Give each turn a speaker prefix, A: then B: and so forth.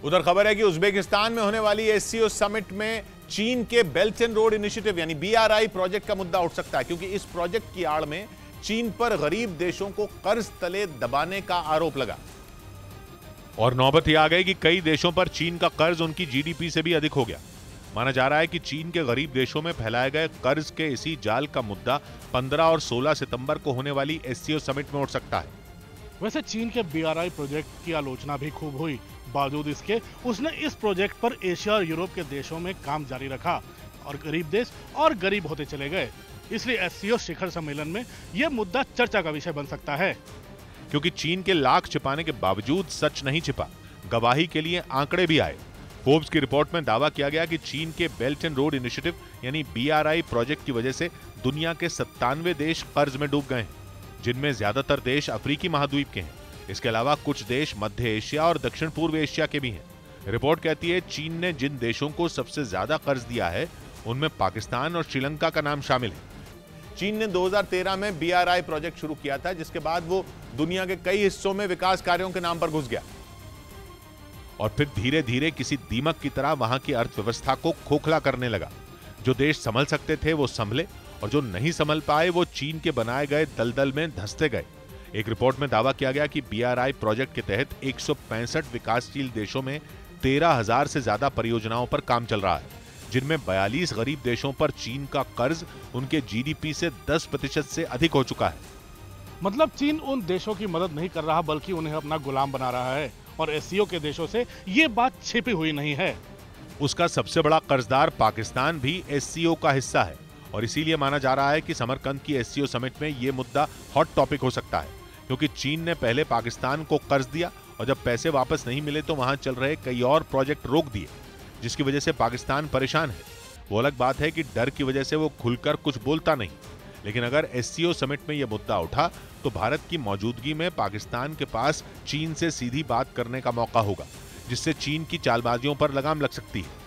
A: उधर खबर है कि उज्बेकिस्तान में होने वाली एससीओ समिट में चीन के बेल्ट एंड रोड इनिशिएटिव यानी बीआरआई प्रोजेक्ट का मुद्दा उठ सकता है, क्योंकि इस प्रोजेक्ट की आड़ में चीन पर गरीब देशों को कर्ज तले दबाने का आरोप लगा और नौबत यह आ गई कि कई देशों पर चीन का कर्ज उनकी जीडीपी से भी अधिक हो गया। माना जा रहा है कि चीन के गरीब देशों में फैलाए गए कर्ज के इसी जाल का मुद्दा 15 और 16 सितंबर को होने वाली एससीओ समिट में उठ सकता है।
B: वैसे चीन के बीआरआई प्रोजेक्ट की आलोचना भी खूब हुई। बावजूद इसके उसने इस प्रोजेक्ट पर एशिया और यूरोप के देशों में काम जारी रखा और गरीब देश और गरीब होते चले गए। इसलिए एससीओ शिखर सम्मेलन में यह मुद्दा चर्चा का विषय बन सकता है,
A: क्योंकि चीन के लाख छिपाने के बावजूद सच नहीं छिपा। गवाही के लिए आंकड़े भी आए। फोर्ब्स की रिपोर्ट में दावा किया गया कि चीन के बेल्ट एंड रोड इनिशिएटिव यानी बीआरआई प्रोजेक्ट की वजह से दुनिया के 97 देश कर्ज में डूब गए हैं, जिनमें ज्यादातर देश अफ्रीकी महाद्वीप के हैं। इसके अलावा कुछ देश मध्य एशिया और दक्षिण पूर्व एशिया के भी हैं। रिपोर्ट कहती है चीन ने जिन देशों को सबसे ज्यादा कर्ज दिया है उनमें पाकिस्तान और श्रीलंका का नाम शामिल है। चीन ने 2013 में बीआरआई प्रोजेक्ट शुरू किया था, जिसके बाद वो दुनिया के कई हिस्सों में विकास कार्यों के नाम पर घुस गया और फिर धीरे धीरे किसी दीमक की तरह वहां की अर्थव्यवस्था को खोखला करने लगा। जो देश संभल सकते थे वो संभले और जो नहीं संभल पाए वो चीन के बनाए गए दलदल में धंसते गए। एक रिपोर्ट में दावा किया गया कि बीआरआई प्रोजेक्ट के तहत 165 विकासशील देशों में 13,000 से ज्यादा परियोजनाओं पर काम चल रहा है, जिनमें 42 गरीब देशों पर चीन का कर्ज उनके जीडीपी से 10% से अधिक हो चुका है।
B: मतलब चीन उन देशों की मदद नहीं कर रहा बल्कि उन्हें अपना गुलाम बना रहा है और एससीओ के देशों से ये बात छिपी हुई नहीं है।
A: उसका सबसे बड़ा कर्जदार पाकिस्तान भी एससीओ का हिस्सा है और इसीलिए माना जा रहा है कि समरकंद की एससीओ समिट में यह मुद्दा हॉट टॉपिक हो सकता है, क्योंकि चीन ने पहले पाकिस्तान को कर्ज दिया और जब पैसे वापस नहीं मिले तो वहां चल रहे कई और प्रोजेक्ट रोक दिए, जिसकी वजह से पाकिस्तान परेशान है। वो अलग बात है कि डर की वजह से वो खुलकर कुछ बोलता नहीं, लेकिन अगर एससीओ समिट में यह मुद्दा उठा तो भारत की मौजूदगी में पाकिस्तान के पास चीन से सीधी बात करने का मौका होगा, जिससे चीन की चालबाजियों पर लगाम लग सकती है।